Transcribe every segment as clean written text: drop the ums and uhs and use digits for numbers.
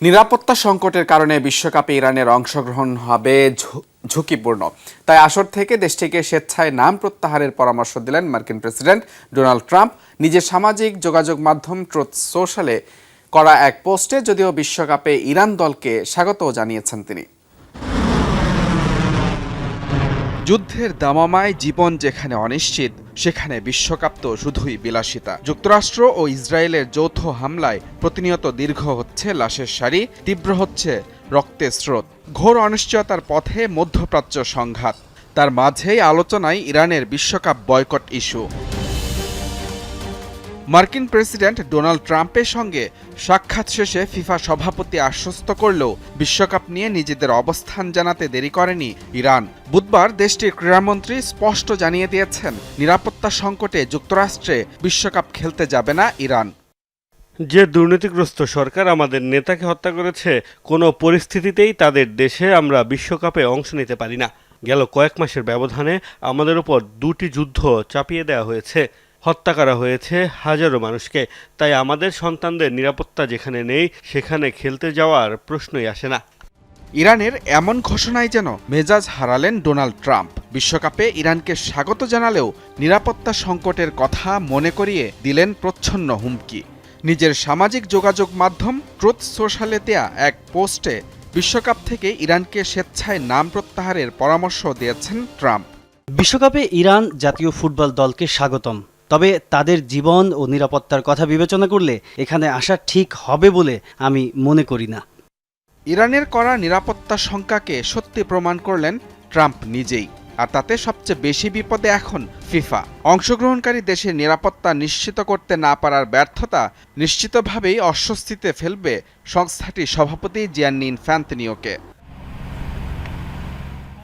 নিরাপত্তা সংকটের কারণে বিশ্বকাপে ইরানের অংশগ্রহণ হবে ঝুঁকিপূর্ণ। তাই আসর থেকে দেশটিকে স্বেচ্ছায় নাম প্রত্যাহারের পরামর্শ দিলেন মার্কিন প্রেসিডেন্ট ডোনাল্ড ট্রাম্প নিজের সামাজিক যোগাযোগ মাধ্যম ট্রুথ সোশ্যালে করা এক পোস্টে। যদিও বিশ্বকাপে ইরান দলকে স্বাগতও জানিয়েছেন তিনি। যুদ্ধের দামামায় জীবন যেখানে অনিশ্চিত, সেখানে বিশ্বকাপ তো শুধুই বিলাসিতা। যুক্তরাষ্ট্র ও ইসরায়েলের যৌথ হামলায় প্রতিনিয়ত দীর্ঘ হচ্ছে লাশের সারি, তীব্র হচ্ছে রক্তের স্রোত। ঘোর অনিশ্চয়তার পথে মধ্যপ্রাচ্য সংঘাত, তার মাঝেই আলোচনায় ইরানের বিশ্বকাপ বয়কট ইস্যু। মার্কিন প্রেসিডেন্ট ডোনাল্ড ট্রাম্পের সঙ্গে সাক্ষাৎ শেষে ফিফা সভাপতি আশ্বস্ত করলেও বিশ্বকাপ নিয়ে নিজেদের অবস্থান জানাতে দেরি করেনি ইরান। বুধবার দেশটির ক্রীড়ামন্ত্রী স্পষ্ট জানিয়ে দিয়েছেন, নিরাপত্তা সংকটে যুক্তরাষ্ট্রে বিশ্বকাপ খেলতে যাবে না ইরান। যে দুর্নীতিগ্রস্ত সরকার আমাদের নেতাকে হত্যা করেছে, কোনো পরিস্থিতিতেই তাদের দেশে আমরা বিশ্বকাপে অংশ নিতে পারি না। গেল কয়েক মাসের ব্যবধানে আমাদের উপর দুটি যুদ্ধ চাপিয়ে দেওয়া হয়েছে, হত্যা করা হয়েছে হাজারো মানুষকে। তাই আমাদের সন্তানদের নিরাপত্তা যেখানে নেই, সেখানে খেলতে যাওয়ার প্রশ্নই আসে না। ইরানের এমন ঘোষণায় যেন মেজাজ হারালেন ডোনাল্ড ট্রাম্প। বিশ্বকাপে ইরানকে স্বাগত জানালেও নিরাপত্তা সংকটের কথা মনে করিয়ে দিলেন প্রচ্ছন্ন হুমকি। নিজের সামাজিক যোগাযোগ মাধ্যম ট্রুথ সোশ্যালে দেয়া এক পোস্টে বিশ্বকাপ থেকে ইরানকে স্বেচ্ছায় নাম প্রত্যাহারের পরামর্শ দিয়েছেন ট্রাম্প। বিশ্বকাপে ইরান জাতীয় ফুটবল দলকে স্বাগতম, তবে তাদের জীবন ও নিরাপত্তার কথা বিবেচনা করলে এখানে আসা ঠিক হবে বলে আমি মনে করি না। ইরানের করা নিরাপত্তা শঙ্কাকে সত্যি প্রমাণ করলেন ট্রাম্প নিজেই। আর তাতে সবচেয়ে বেশি বিপদে এখন ফিফা। অংশগ্রহণকারী দেশের নিরাপত্তা নিশ্চিত করতে না পারার ব্যর্থতা নিশ্চিতভাবেই অস্বস্তিতে ফেলবে সংস্থাটির সভাপতি জিয়ান্নি ইনফ্যান্তিনোকে।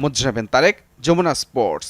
মুজরাবেন তারেক, যমুনা স্পোর্টস।